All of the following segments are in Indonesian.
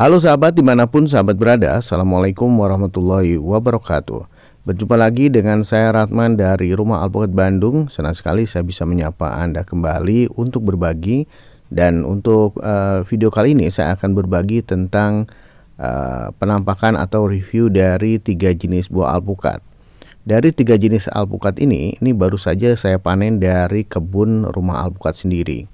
Halo sahabat dimanapun sahabat berada, Assalamualaikum warahmatullahi wabarakatuh. Berjumpa lagi dengan saya Ratman dari Rumah Alpukat Bandung. Senang sekali saya bisa menyapa Anda kembali untuk berbagi. Dan untuk video kali ini saya akan berbagi tentang penampakan atau review dari 3 jenis buah alpukat. Dari 3 jenis alpukat ini baru saja saya panen dari kebun Rumah Alpukat sendiri.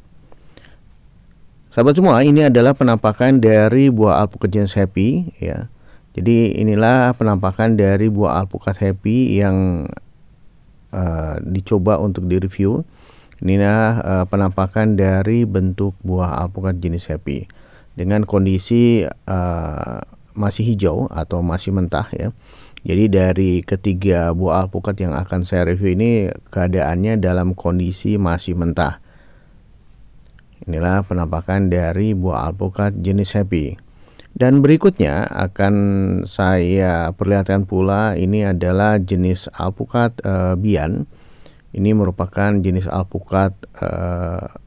Sahabat semua, ini adalah penampakan dari buah alpukat jenis happy ya. Jadi inilah penampakan dari buah alpukat happy yang dicoba untuk direview. Inilah penampakan dari bentuk buah alpukat jenis happy dengan kondisi masih hijau atau masih mentah ya. Jadi dari ketiga buah alpukat yang akan saya review ini keadaannya dalam kondisi masih mentah. Inilah penampakan dari buah alpukat jenis happy. Dan berikutnya akan saya perlihatkan pula ini adalah jenis alpukat bian. Ini merupakan jenis alpukat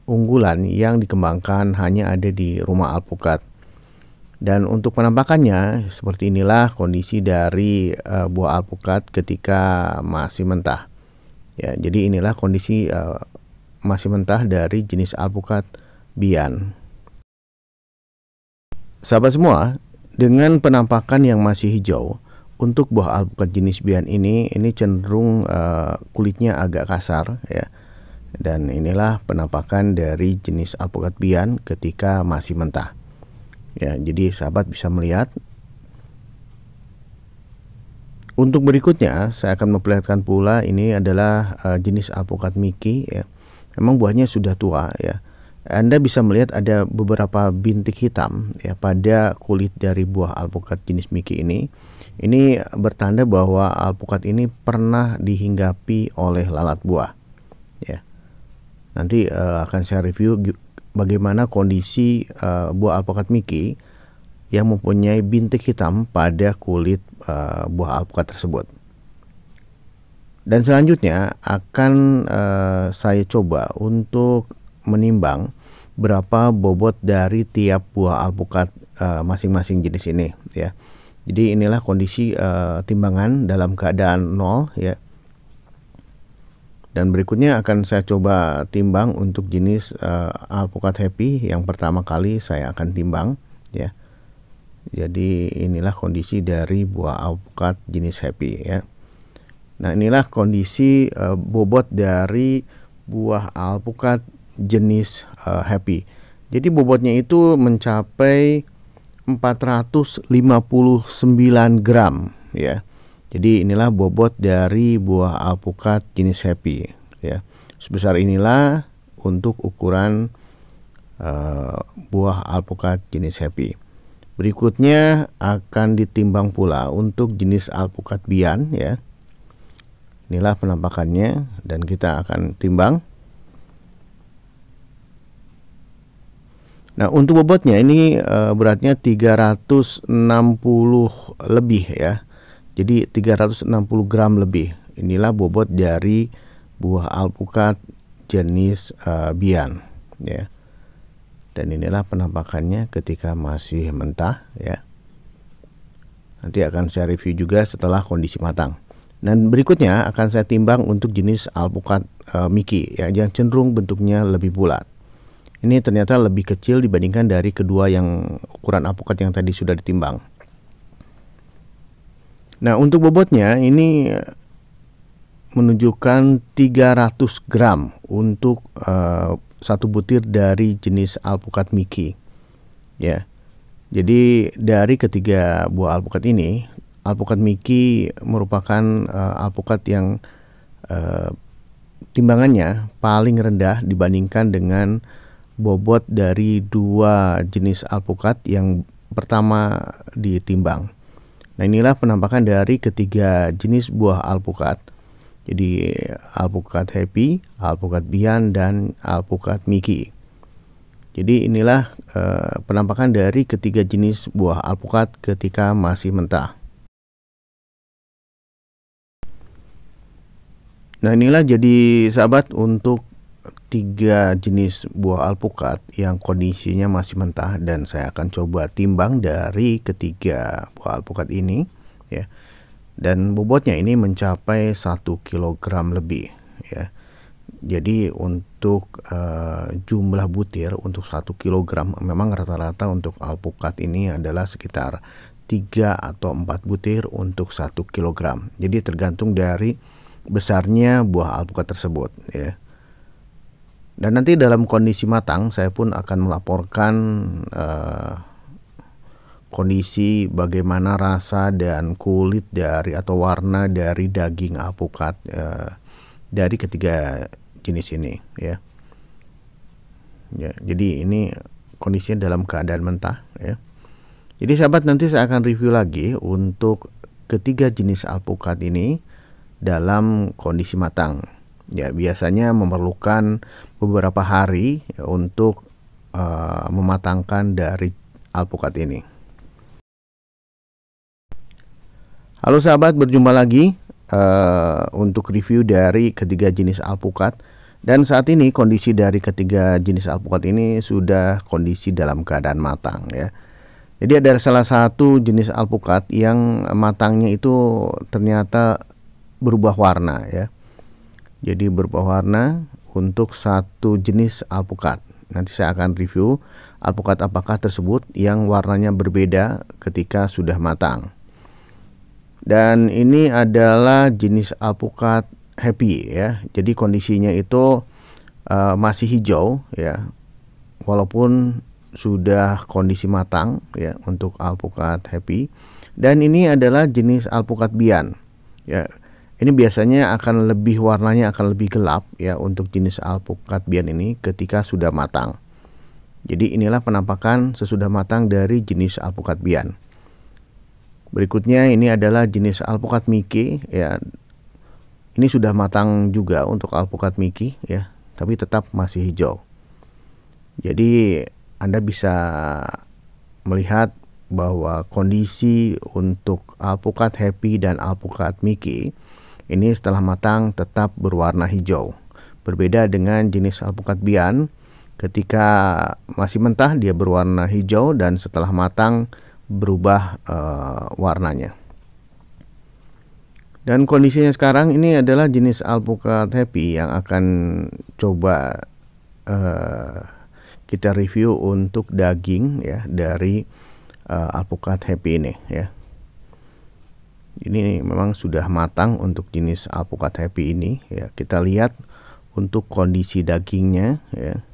unggulan yang dikembangkan hanya ada di Rumah Alpukat. Dan untuk penampakannya seperti inilah kondisi dari buah alpukat ketika masih mentah. Ya, jadi inilah kondisi masih mentah dari jenis alpukat bian. Sahabat semua, dengan penampakan yang masih hijau, untuk buah alpukat jenis bian ini cenderung kulitnya agak kasar ya. Dan inilah penampakan dari jenis alpukat bian ketika masih mentah. Ya, jadi sahabat bisa melihat. Untuk berikutnya saya akan memperlihatkan pula ini adalah jenis alpukat Mickey ya. Memang buahnya sudah tua ya. Anda bisa melihat ada beberapa bintik hitam ya pada kulit dari buah alpukat jenis Mickey ini. Ini bertanda bahwa alpukat ini pernah dihinggapi oleh lalat buah. Ya. Nanti akan saya review bagaimana kondisi buah alpukat Mickey yang mempunyai bintik hitam pada kulit buah alpukat tersebut. Dan selanjutnya akan saya coba untuk menimbang berapa bobot dari tiap buah alpukat masing-masing jenis ini ya. Jadi inilah kondisi timbangan dalam keadaan 0 ya. Dan berikutnya akan saya coba timbang untuk jenis alpukat happy yang pertama kali saya akan timbang ya. Jadi inilah kondisi dari buah alpukat jenis happy ya. Nah, inilah kondisi bobot dari buah alpukat jenis happy. Jadi bobotnya itu mencapai 459 gram ya. Jadi inilah bobot dari buah alpukat jenis happy ya. Sebesar inilah untuk ukuran buah alpukat jenis happy. Berikutnya akan ditimbang pula untuk jenis alpukat bian ya. Inilah penampakannya dan kita akan timbang. Nah, untuk bobotnya ini beratnya 360 lebih ya. Jadi 360 gram lebih. Inilah bobot dari buah alpukat jenis bian ya. Dan inilah penampakannya ketika masih mentah ya. Nanti akan saya review juga setelah kondisi matang. Dan berikutnya akan saya timbang untuk jenis alpukat Mickey ya, yang cenderung bentuknya lebih bulat. Ini ternyata lebih kecil dibandingkan dari kedua yang ukuran alpukat yang tadi sudah ditimbang. Nah, untuk bobotnya ini menunjukkan 300 gram untuk satu butir dari jenis alpukat Mickey ya. Jadi dari ketiga buah alpukat ini, alpukat Mickey merupakan alpukat yang timbangannya paling rendah dibandingkan dengan bobot dari dua jenis alpukat yang pertama ditimbang. Nah, inilah penampakan dari ketiga jenis buah alpukat. Jadi alpukat happy, alpukat bian, dan alpukat Mickey. Jadi inilah penampakan dari ketiga jenis buah alpukat ketika masih mentah. Nah, inilah jadi sahabat untuk 3 jenis buah alpukat yang kondisinya masih mentah, dan saya akan coba timbang dari ketiga buah alpukat ini ya. Dan bobotnya ini mencapai 1 kilogram lebih ya. Jadi untuk jumlah butir untuk 1 kilogram memang rata-rata untuk alpukat ini adalah sekitar 3 atau 4 butir untuk 1 kilogram. Jadi tergantung dari besarnya buah alpukat tersebut ya. Dan nanti dalam kondisi matang saya pun akan melaporkan kondisi bagaimana rasa dan kulit dari atau warna dari daging alpukat dari ketiga jenis ini ya. Jadi ini kondisinya dalam keadaan mentah ya. Jadi sahabat, nanti saya akan review lagi untuk ketiga jenis alpukat ini dalam kondisi matang. Ya, biasanya memerlukan beberapa hari untuk mematangkan dari alpukat ini. Halo sahabat, berjumpa lagi untuk review dari ketiga jenis alpukat. Dan saat ini kondisi dari ketiga jenis alpukat ini sudah kondisi dalam keadaan matang ya. Jadi ada salah satu jenis alpukat yang matangnya itu ternyata berubah warna ya. Jadi berubah warna untuk satu jenis alpukat. Nanti saya akan review alpukat apakah tersebut yang warnanya berbeda ketika sudah matang. Dan ini adalah jenis alpukat happy ya. Jadi kondisinya itu masih hijau ya, walaupun sudah kondisi matang ya untuk alpukat happy. Dan ini adalah jenis alpukat bian ya. Ini biasanya akan lebih warnanya akan lebih gelap ya untuk jenis alpukat bian ini ketika sudah matang. Jadi inilah penampakan sesudah matang dari jenis alpukat bian. Berikutnya ini adalah jenis alpukat Mickey ya. Ini sudah matang juga untuk alpukat Mickey ya, tapi tetap masih hijau. Jadi Anda bisa melihat bahwa kondisi untuk alpukat happy dan alpukat Mickey ini setelah matang tetap berwarna hijau. Berbeda dengan jenis alpukat bian, ketika masih mentah dia berwarna hijau dan setelah matang berubah warnanya. Dan kondisinya sekarang ini adalah jenis alpukat happy yang akan coba kita review untuk daging ya dari alpukat happy ini ya. Ini memang sudah matang untuk jenis alpukat happy ini ya. Kita lihat untuk kondisi dagingnya ya.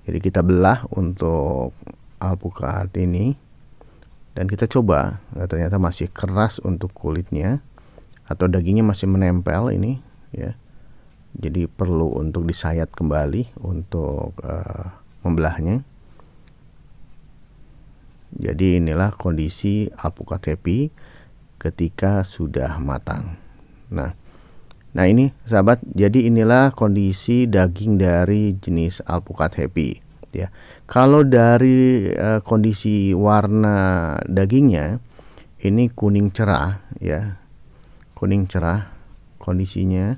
Jadi kita belah untuk alpukat ini dan kita coba, ternyata masih keras untuk kulitnya atau dagingnya masih menempel ini ya. Jadi perlu untuk disayat kembali untuk membelahnya. Jadi inilah kondisi alpukat happy ketika sudah matang. Nah ini sahabat, jadi inilah kondisi daging dari jenis alpukat happy ya. Kalau dari kondisi warna dagingnya ini kuning cerah ya. Kuning cerah kondisinya.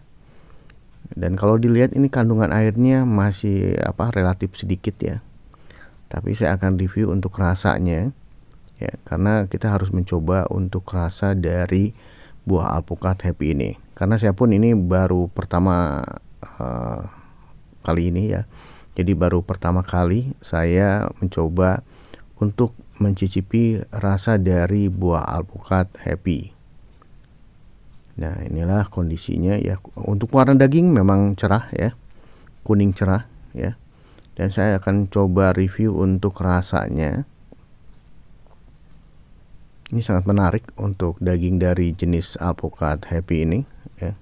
Dan kalau dilihat ini kandungan airnya masih relatif sedikit ya. Tapi saya akan review untuk rasanya ya, karena kita harus mencoba untuk rasa dari buah alpukat happy ini. Karena saya pun ini baru pertama kali ini ya. Jadi baru pertama kali saya mencoba untuk mencicipi rasa dari buah alpukat happy. Nah inilah kondisinya ya. Untuk warna daging memang cerah ya, kuning cerah ya. Dan saya akan coba review untuk rasanya. Ini sangat menarik untuk daging dari jenis alpukat happy ini ya.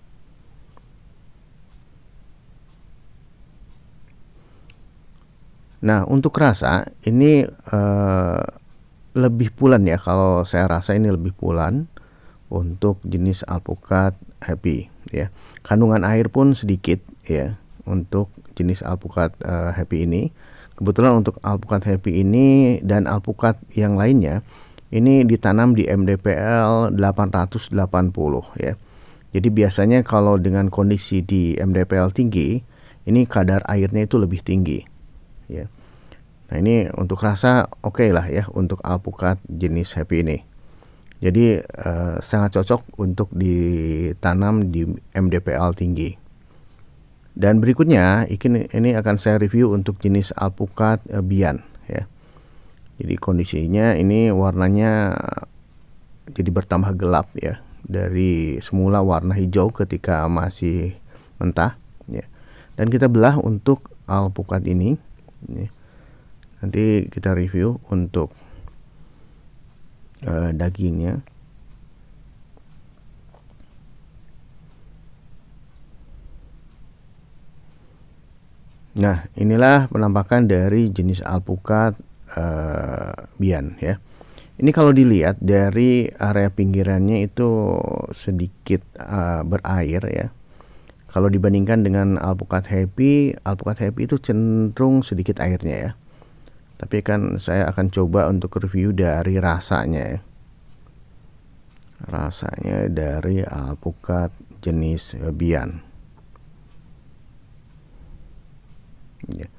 Nah untuk rasa ini lebih pulan ya. Kalau saya rasa ini lebih pulan untuk jenis alpukat happy ya. Kandungan air pun sedikit ya untuk jenis alpukat happy ini. Kebetulan untuk alpukat happy ini dan alpukat yang lainnya ini ditanam di MDPL 880 ya. Jadi biasanya kalau dengan kondisi di MDPL tinggi ini kadar airnya itu lebih tinggi ya. Nah ini untuk rasa oke lah ya untuk alpukat jenis Happy ini. Jadi sangat cocok untuk ditanam di MDPL tinggi. Dan berikutnya ini akan saya review untuk jenis alpukat Bian ya. Jadi kondisinya ini warnanya jadi bertambah gelap ya, dari semula warna hijau ketika masih mentah ya. Dan kita belah untuk alpukat ini ya. Nanti kita review untuk dagingnya. Nah inilah penampakan dari jenis alpukat Bian ya. Ini kalau dilihat dari area pinggirannya itu sedikit berair ya. Kalau dibandingkan dengan alpukat Happy itu cenderung sedikit airnya ya. Tapi kan saya akan coba untuk review dari rasanya ya. Rasanya dari alpukat jenis Bian. Ya.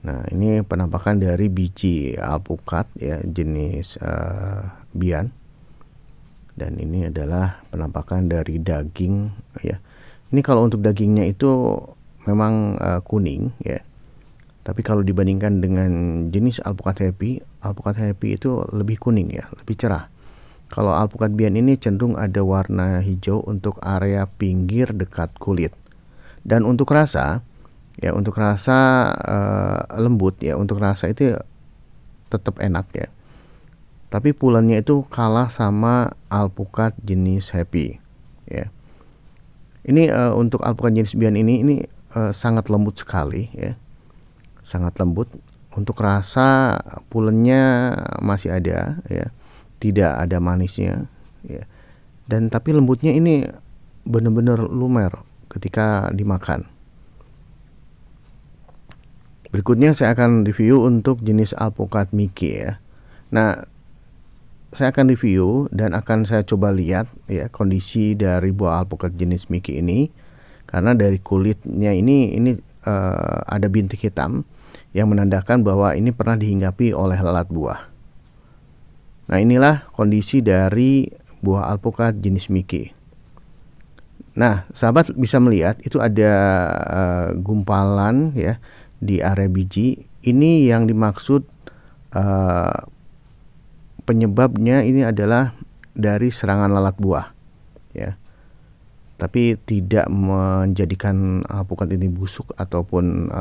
Nah ini penampakan dari biji alpukat ya jenis Bian. Dan ini adalah penampakan dari daging ya. Ini kalau untuk dagingnya itu memang kuning ya. Tapi kalau dibandingkan dengan jenis alpukat Happy itu lebih kuning ya, lebih cerah. Kalau alpukat Bian ini cenderung ada warna hijau untuk area pinggir dekat kulit. Dan untuk rasa ya, untuk rasa lembut ya, untuk rasa itu tetap enak ya. Tapi pulennya itu kalah sama alpukat jenis Happy ya. Ini untuk alpukat jenis Bian ini sangat lembut sekali ya. Sangat lembut. Untuk rasa pulennya masih ada ya, tidak ada manisnya ya. Dan tapi lembutnya ini benar-benar lumer ketika dimakan. Berikutnya saya akan review untuk jenis alpukat Mickey ya. Nah saya akan review dan akan saya coba lihat ya kondisi dari buah alpukat jenis Mickey ini, karena dari kulitnya ini ada bintik hitam yang menandakan bahwa ini pernah dihinggapi oleh lalat buah. Nah inilah kondisi dari buah alpukat jenis Mickey. Nah sahabat bisa melihat itu ada gumpalan ya di area biji. Ini yang dimaksud penyebabnya ini adalah dari serangan lalat buah ya. Tapi tidak menjadikan alpukat ini busuk ataupun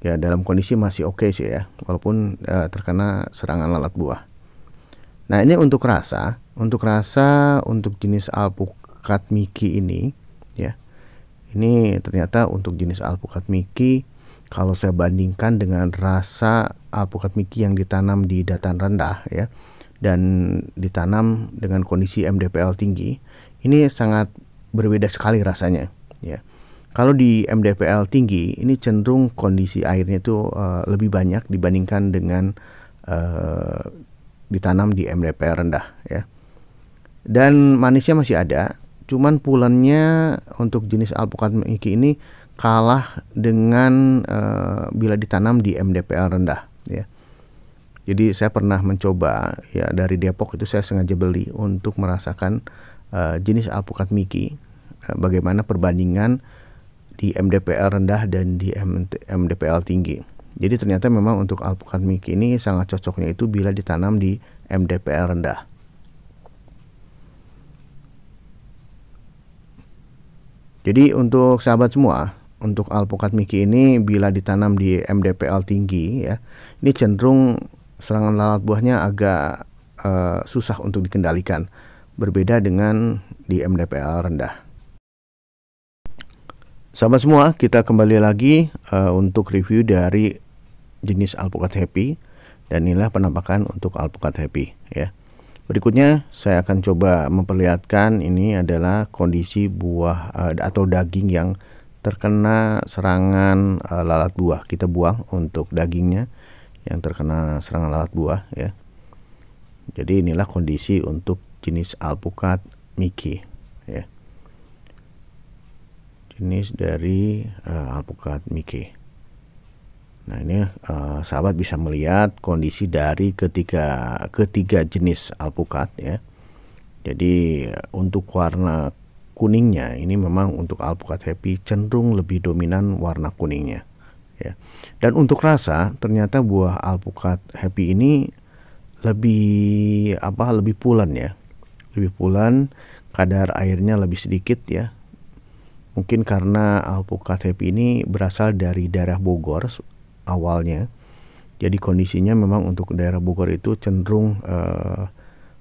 ya dalam kondisi masih oke sih ya, walaupun terkena serangan lalat buah. Nah ini untuk rasa untuk jenis alpukat Mickey ini ya, ini ternyata untuk jenis alpukat Mickey kalau saya bandingkan dengan rasa alpukat Mickey yang ditanam di dataran rendah ya, dan ditanam dengan kondisi MDPL tinggi, ini sangat berbeda sekali rasanya ya. Kalau di MDPL tinggi ini cenderung kondisi airnya itu lebih banyak dibandingkan dengan ditanam di MDPL rendah ya. Dan manisnya masih ada, cuman pulennya untuk jenis alpukat Mickey ini kalah dengan bila ditanam di MDPL rendah ya. Jadi saya pernah mencoba ya, dari Depok itu saya sengaja beli untuk merasakan jenis alpukat Mickey, bagaimana perbandingan di MDPL rendah dan di MDPL tinggi. Jadi ternyata memang untuk alpukat Mickey ini sangat cocoknya itu bila ditanam di MDPL rendah. Jadi untuk sahabat semua, untuk alpukat Mickey ini bila ditanam di MDPL tinggi ya, ini cenderung serangan lalat buahnya agak susah untuk dikendalikan, berbeda dengan di MDPL rendah. Sahabat semua, kita kembali lagi untuk review dari jenis alpukat Happy, dan inilah penampakan untuk alpukat Happy ya. Berikutnya saya akan coba memperlihatkan ini adalah kondisi buah atau daging yang terkena serangan lalat buah. Kita buang untuk dagingnya yang terkena serangan lalat buah ya. Jadi inilah kondisi untuk jenis alpukat Mickey ya. Jenis dari alpukat Mike. Nah, ini sahabat bisa melihat kondisi dari ketiga jenis alpukat ya. Jadi untuk warna kuningnya ini memang untuk alpukat Happy cenderung lebih dominan warna kuningnya ya. Dan untuk rasa ternyata buah alpukat Happy ini lebih pulen ya. Lebih pulen, kadar airnya lebih sedikit ya. Mungkin karena alpukat Happy ini berasal dari daerah Bogor awalnya. Jadi kondisinya memang untuk daerah Bogor itu cenderung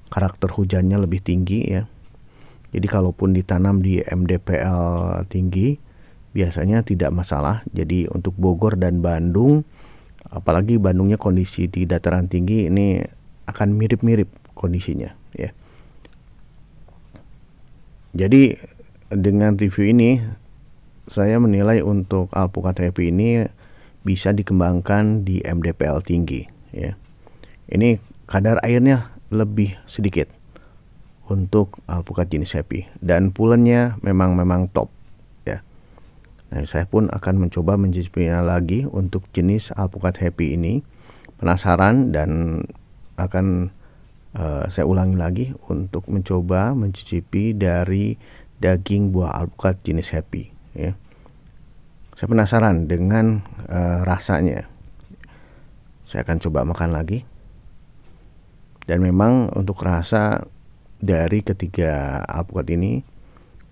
karakter hujannya lebih tinggi ya. Jadi kalaupun ditanam di MDPL tinggi biasanya tidak masalah. Jadi untuk Bogor dan Bandung, apalagi Bandungnya kondisi di dataran tinggi, ini akan mirip-mirip kondisinya ya. Jadi dengan review ini saya menilai untuk alpukat Happy ini bisa dikembangkan di MDPL tinggi ya. Ini kadar airnya lebih sedikit untuk alpukat jenis Happy dan pulennya memang top ya. Nah, saya pun akan mencoba mencicipinya lagi untuk jenis alpukat Happy ini. Penasaran dan akan saya ulangi lagi untuk mencoba mencicipi dari daging buah alpukat jenis Happy ya. Saya penasaran dengan rasanya. Saya akan coba makan lagi. Dan memang untuk rasa dari ketiga alpukat ini,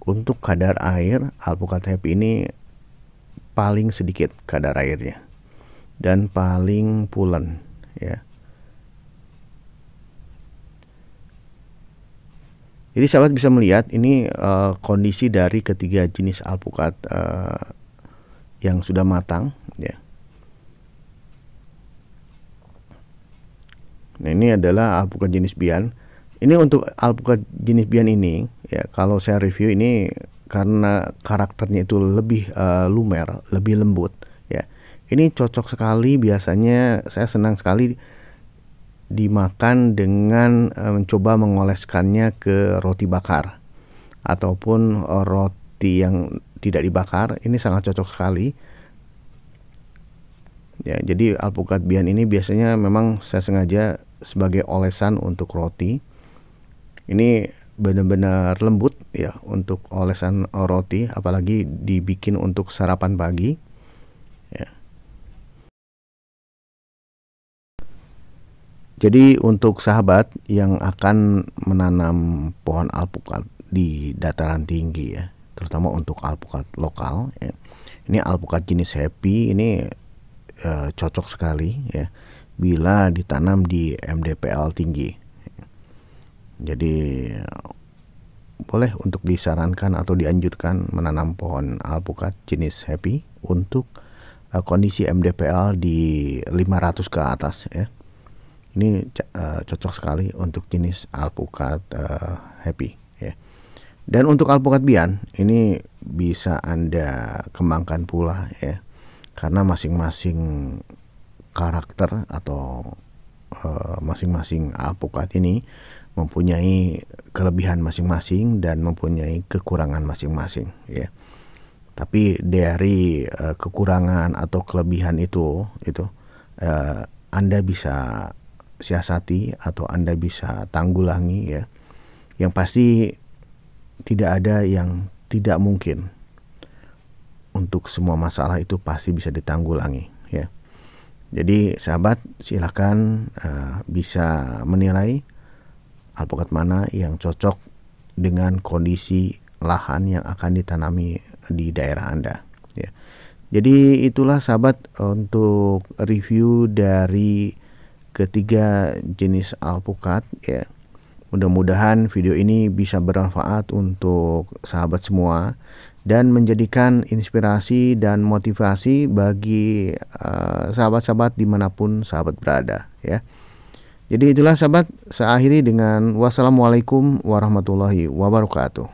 untuk kadar air alpukat Happy ini paling sedikit kadar airnya dan paling pulen ya. Jadi sahabat bisa melihat ini kondisi dari ketiga jenis alpukat yang sudah matang ya. Nah, ini adalah alpukat jenis Bian. Ini untuk alpukat jenis Bian ini ya, kalau saya review ini karena karakternya itu lebih lumer, lebih lembut ya. Ini cocok sekali, biasanya saya senang sekali dimakan dengan mencoba mengoleskannya ke roti bakar ataupun roti yang tidak dibakar. Ini sangat cocok sekali ya. Jadi alpukat Bian ini biasanya memang saya sengaja sebagai olesan untuk roti. Ini benar-benar lembut ya untuk olesan roti, apalagi dibikin untuk sarapan pagi ya. Jadi untuk sahabat yang akan menanam pohon alpukat di dataran tinggi ya, terutama untuk alpukat lokal ya. Ini alpukat jenis Happy ini cocok sekali ya bila ditanam di MDPL tinggi. Jadi boleh untuk disarankan atau dianjurkan menanam pohon alpukat jenis Happy untuk kondisi MDPL di 500 ke atas ya. Ini cocok sekali untuk jenis alpukat Happy ya. Dan untuk alpukat Bian ini bisa Anda kembangkan pula ya, karena masing-masing karakter atau masing-masing alpukat ini mempunyai kelebihan masing-masing dan mempunyai kekurangan masing-masing ya. Tapi dari kekurangan atau kelebihan itu Anda bisa siasati atau Anda bisa tanggulangi ya. Yang pasti tidak ada yang tidak mungkin. Untuk semua masalah itu pasti bisa ditanggulangi ya. Jadi sahabat silakan bisa menilai alpukat mana yang cocok dengan kondisi lahan yang akan ditanami di daerah Anda ya. Jadi itulah sahabat untuk review dari ketiga jenis alpukat ya. Mudah-mudahan video ini bisa bermanfaat untuk sahabat semua dan menjadikan inspirasi dan motivasi bagi sahabat-sahabat dimanapun sahabat berada ya. Jadi itulah sahabat, saya akhiri dengan wassalamualaikum warahmatullahi wabarakatuh.